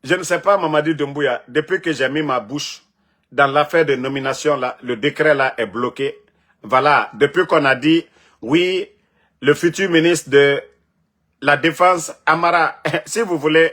Je ne sais pas, Mamadi Doumbouya, depuis que j'ai mis ma bouche dans l'affaire de nomination, là, le décret là est bloqué. Voilà, depuis qu'on a dit, oui, le futur ministre de la Défense, Amara, si vous voulez,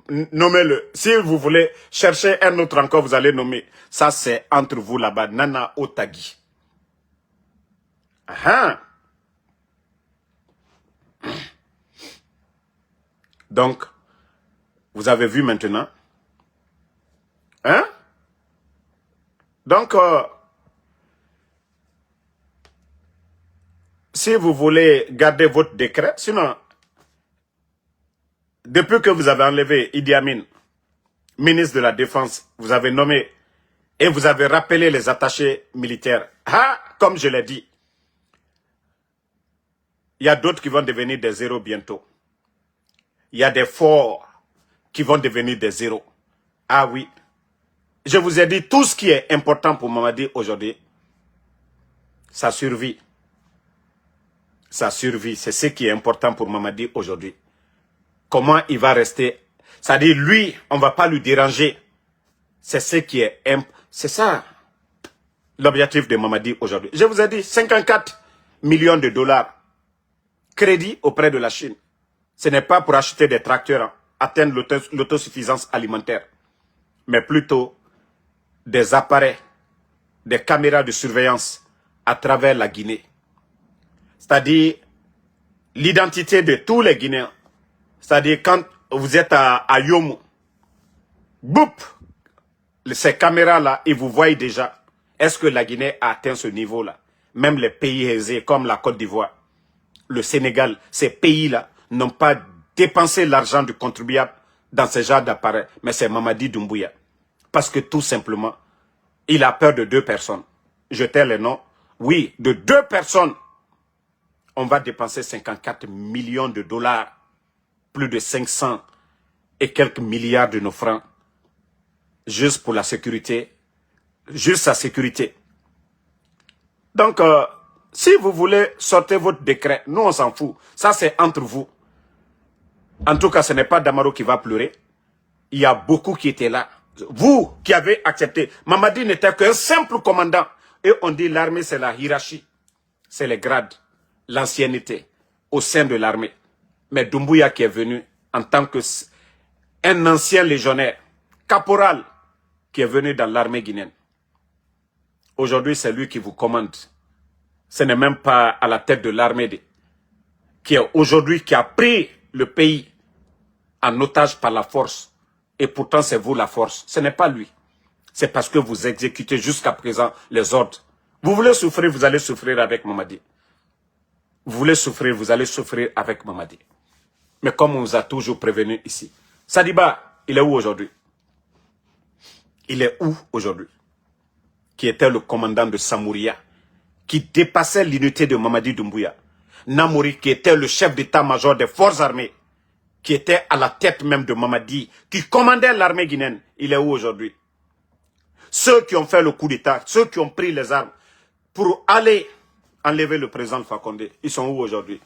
nommez-le. Si vous voulez chercher un autre encore, vous allez nommer. Ça, c'est entre vous là-bas, Nana Otagi. Ah. Donc, vous avez vu maintenant. Hein? Donc, si vous voulez garder votre décret, sinon, depuis que vous avez enlevé Idi Amin, ministre de la Défense, vous avez nommé et vous avez rappelé les attachés militaires. Ah, comme je l'ai dit, il y a d'autres qui vont devenir des zéros bientôt. Il y a des forts qui vont devenir des zéros. Ah oui. Je vous ai dit, tout ce qui est important pour Mamadi aujourd'hui, sa survie. Sa survie, c'est ce qui est important pour Mamadi aujourd'hui. Comment il va rester. C'est-à-dire, lui, on ne va pas lui déranger. C'est ce qui est... C'est ça, l'objectif de Mamadi aujourd'hui. Je vous ai dit, 54 millions de dollars crédit auprès de la Chine. Ce n'est pas pour acheter des tracteurs, hein, atteindre l'autosuffisance alimentaire, mais plutôt des appareils, des caméras de surveillance à travers la Guinée. C'est-à-dire l'identité de tous les Guinéens. C'est-à-dire quand vous êtes à Yomu, boum, ces caméras-là, ils vous voient déjà. Est-ce que la Guinée a atteint ce niveau-là? Même les pays aisés comme la Côte d'Ivoire, le Sénégal, ces pays-là n'ont pas dépensé l'argent du contribuable dans ce genre d'appareil. Mais c'est Mamadi Doumbouya. Parce que tout simplement, il a peur de 2 personnes. Je tais les noms. Oui, de 2 personnes. On va dépenser 54 millions de dollars. Plus de 500 et quelques milliards de nos francs. Juste pour la sécurité. Juste sa sécurité. Donc, si vous voulez sortir votre décret, nous on s'en fout. Ça c'est entre vous. En tout cas, ce n'est pas Damaro qui va pleurer. Il y a beaucoup qui étaient là. Vous qui avez accepté. Mamadi n'était qu'un simple commandant. Et on dit l'armée c'est la hiérarchie. C'est les grades. L'ancienneté au sein de l'armée. Mais Doumbouya qui est venu en tant qu'un ancien légionnaire, caporal, qui est venu dans l'armée guinéenne. Aujourd'hui, c'est lui qui vous commande. Ce n'est même pas à la tête de l'armée qui est aujourd'hui qui a pris le pays en otage par la force. Et pourtant, c'est vous la force. Ce n'est pas lui. C'est parce que vous exécutez jusqu'à présent les ordres. Vous voulez souffrir, vous allez souffrir avec Mamadi. Vous voulez souffrir, vous allez souffrir avec Mamadi. Mais comme on vous a toujours prévenu ici. Sadiba, il est où aujourd'hui? Il est où aujourd'hui? Qui était le commandant de Samouria, qui dépassait l'unité de Mamadi Doumbouya. Namouri, qui était le chef d'état-major des forces armées, qui était à la tête même de Mamadi, qui commandait l'armée guinéenne. Il est où aujourd'hui? Ceux qui ont fait le coup d'état, ceux qui ont pris les armes pour aller enlever le président Fakonde, ils sont où aujourd'hui?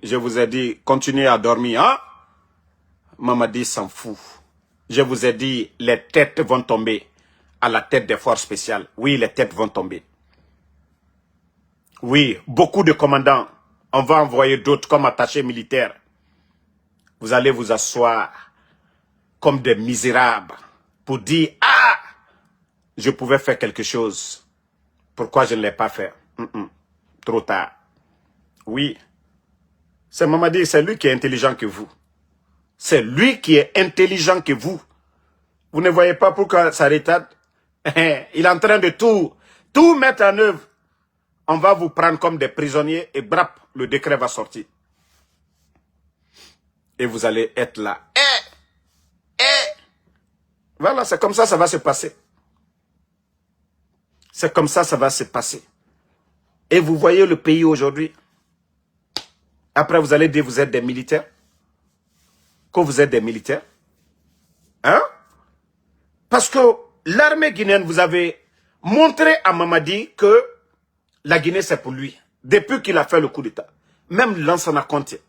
Je vous ai dit, continuez à dormir, hein? Mamadi s'en fout. Je vous ai dit, les têtes vont tomber à la tête des forces spéciales. Oui, les têtes vont tomber. Oui, beaucoup de commandants. On va envoyer d'autres comme attachés militaires. Vous allez vous asseoir comme des misérables pour dire, ah, je pouvais faire quelque chose. Pourquoi je ne l'ai pas fait? Trop tard. Oui, c'est Mamadi, c'est lui qui est intelligent que vous. C'est lui qui est intelligent que vous. Vous ne voyez pas pourquoi ça retarde? Il est en train de tout mettre en œuvre. On va vous prendre comme des prisonniers et brap, le décret va sortir. Et vous allez être là. Voilà, c'est comme ça va se passer. C'est comme ça va se passer. Et vous voyez le pays aujourd'hui. Après, vous allez dire, vous êtes des militaires. Que vous êtes des militaires. Hein? Parce que l'armée guinéenne, vous avez montré à Mamadi que la Guinée, c'est pour lui. Depuis qu'il a fait le coup d'État. Même Lansana Conté.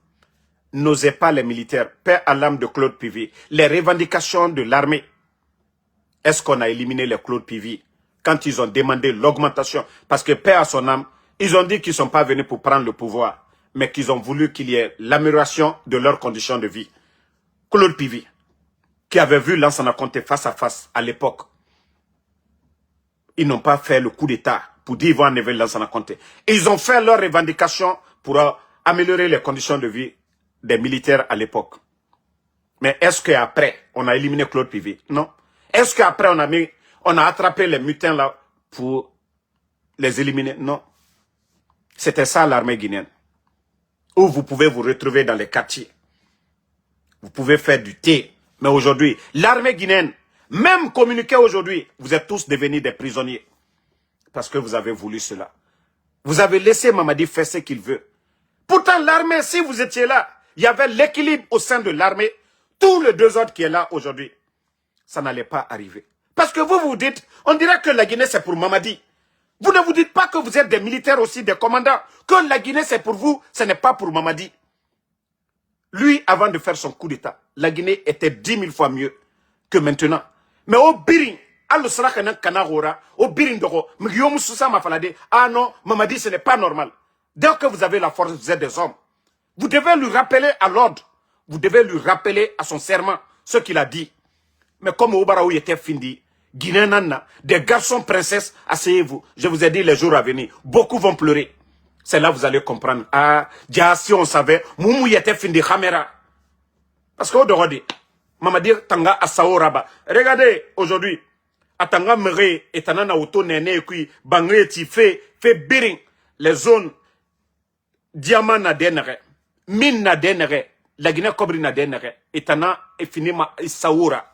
n'osait pas les militaires. Paix à l'âme de Claude Pivi. Les revendications de l'armée. Est-ce qu'on a éliminé les Claude Pivi quand ils ont demandé l'augmentation? Parce que paix à son âme, ils ont dit qu'ils ne sont pas venus pour prendre le pouvoir, mais qu'ils ont voulu qu'il y ait l'amélioration de leurs conditions de vie. Claude Pivi, qui avait vu Lansana Conté face à face à l'époque, ils n'ont pas fait le coup d'État pour dire qu'ils vont enlever Lansana Conté. Ils ont fait leurs revendications pour améliorer les conditions de vie des militaires à l'époque. Mais est-ce qu'après, on a éliminé Claude Pivi? Non. Est-ce qu'après, on a attrapé les mutins là pour les éliminer? Non. C'était ça l'armée guinéenne. Où vous pouvez vous retrouver dans les quartiers. Vous pouvez faire du thé. Mais aujourd'hui, l'armée guinéenne, même communiquer aujourd'hui, vous êtes tous devenus des prisonniers. Parce que vous avez voulu cela. Vous avez laissé Mamadi faire ce qu'il veut. Pourtant, l'armée, si vous étiez là, il y avait l'équilibre au sein de l'armée. Tout le désordre qui est là aujourd'hui, ça n'allait pas arriver. Parce que vous vous dites, on dirait que la Guinée c'est pour Mamadi. Vous ne vous dites pas que vous êtes des militaires aussi, des commandants. Que la Guinée c'est pour vous, ce n'est pas pour Mamadi. Lui, avant de faire son coup d'État, la Guinée était 10 000 fois mieux que maintenant. Mais au Birin, au Birin Doro, ah non, Mamadi ce n'est pas normal. Dès que vous avez la force, vous êtes des hommes. Vous devez lui rappeler à l'ordre. Vous devez lui rappeler à son serment ce qu'il a dit. Mais comme Obaraou était fini, Guinée Nana, des garçons princesses, asseyez-vous. Je vous ai dit les jours à venir, beaucoup vont pleurer. C'est là que vous allez comprendre. Ah, déjà si on savait, Moumou était fini caméra. Parce qu'aujourd'hui, Mamadi Tanga Asaoraba. Regardez aujourd'hui, Atanga Mere et Tanana Auto Nene et puis Bangre fait biring les zones diamant na denere, mine na denere, la Guinée Cobri na denere, et Tana et fini ma Saoura.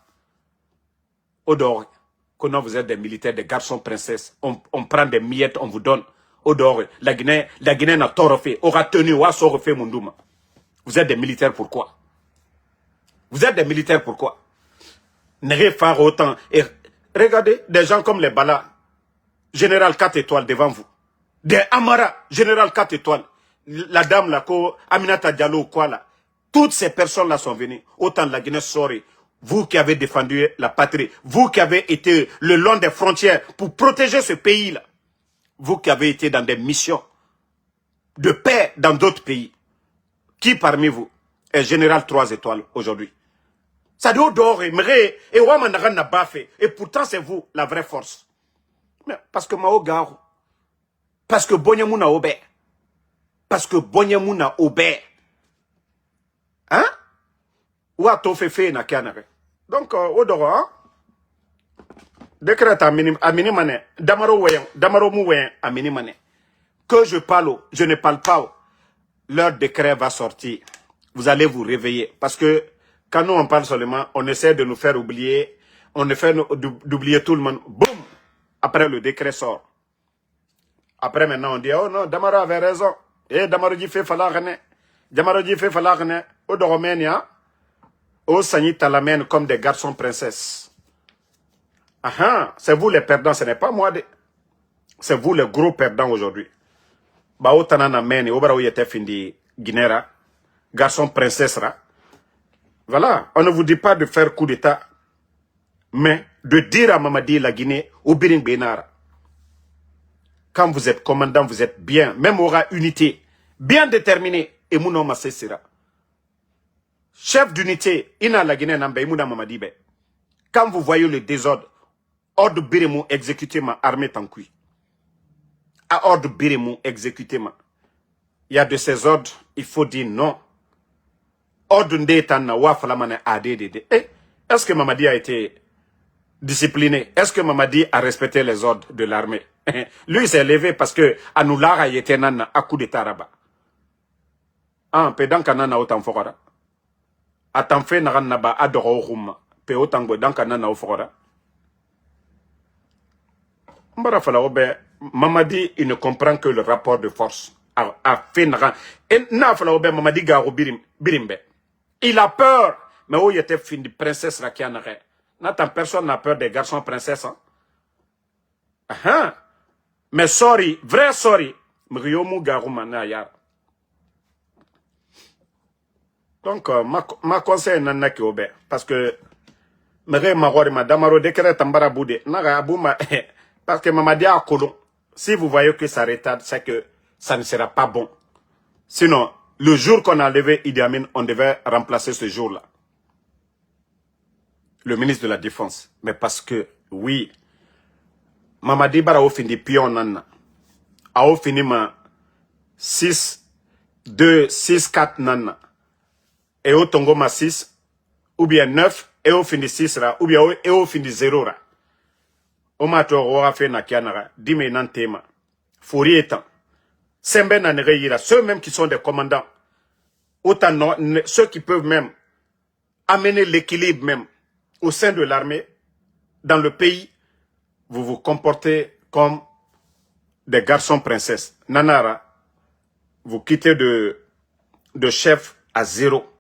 Odor, quand vous êtes des militaires, des garçons princesses, on prend des miettes, on vous donne. Odor, la Guinée n'a tort fait, aura tenu, ou a refait Mundouma. Vous êtes des militaires pourquoi? Vous êtes des militaires pourquoi? N'ayez pas autant. Et regardez, des gens comme les Bala, général 4 étoiles devant vous. Des Amara, général 4 étoiles. La dame là, Aminata Diallo ou quoi là. Toutes ces personnes là sont venues. Autant la Guinée sorry. Vous qui avez défendu la patrie, vous qui avez été le long des frontières pour protéger ce pays-là, vous qui avez été dans des missions de paix dans d'autres pays, qui parmi vous est général 3 étoiles aujourd'hui? Ça doit dorer, et Wamanaran n'a pas fait. Et pourtant c'est vous la vraie force. Mais parce que Mao Garo, parce que Bonyamouna obé, parce que Bonyamouna obé, hein? Ou à fait na kianare. Donc, odoro, hein? Décret à minimane, damaro mouwen à minimane. Que je parle, je ne parle pas. Leur décret va sortir. Vous allez vous réveiller. Parce que quand nous on parle seulement, on essaie de nous faire oublier, on essaie d'oublier tout le monde. Boum! Après le décret sort. Après maintenant on dit, oh non, Damaro avait raison. Eh, Damaro dit fait falagane. Damaro dit fait falagane. Odoro menia. Au Sani Talamène comme des garçons princesses. Ah, c'est vous les perdants, ce n'est pas moi. C'est vous les gros perdants aujourd'hui. Bah, autanana mène, au baraou yete findi Guinera, garçon princesse ra. Voilà, on ne vous dit pas de faire coup d'état, mais de dire à Mamadi la Guinée, au Biring Benara. Quand vous êtes commandant, vous êtes bien, même aura unité, bien déterminé, et mouno masesira. Chef d'unité, ina la Guinée n'ambe imouda Mamadi be. Quand vous voyez le désordre, ordre Birimou exécuter ma armée tankui. À ordre Birimou exécuter ma. Il y a de ces ordres, il faut dire non. Ordre n'détana wafalamane adédédé. Est-ce que Mamadi a été discipliné? Est-ce que Mamadi a respecté les ordres de l'armée? Lui il s'est levé parce que Anoulara était nana à coup de taraba. Ah, pédan kanana autant fora. Atan fe naran naba adoro rouma. Pe autant dan kanana fora. Mbara fala obe Mamadi il ne comprend que le rapport de force. A fait naran. Et na fala obe Mamadi garo birimbe. Il a peur. Mais où il était fin de princesse Rakianare. N'attend personne n'a peur des garçons princesses. Hein? Ah, mais sorry, vrai sorry. Mriomu garouma na yar. Donc, ma conseil nana ki obe. Parce que, mere magori ma damaro dekere tambara boude. Naga abouma, parce que Mamadi a kolon. Si vous voyez que ça retarde, c'est que ça ne sera pas bon. Sinon, le jour qu'on a enlevé Idi Amin, on devait remplacer ce jour-là. Le ministre de la Défense. Mais parce que, oui, Mamadi bara au fini pion nana. A au fini ma 6, 2, 6, 4 nana. Et au tongo ma 6, ou bien 9, et au fini 6 ra, ou bien et au fini 0 ra. O ma to roa fe na kianara, dime nan tema. Fouri étant. Sembe na nere ceux même qui sont des commandants. Autant non, ceux qui peuvent même amener l'équilibre même au sein de l'armée, dans le pays, vous vous comportez comme des garçons princesses. Nanara, vous quittez de chef à 0.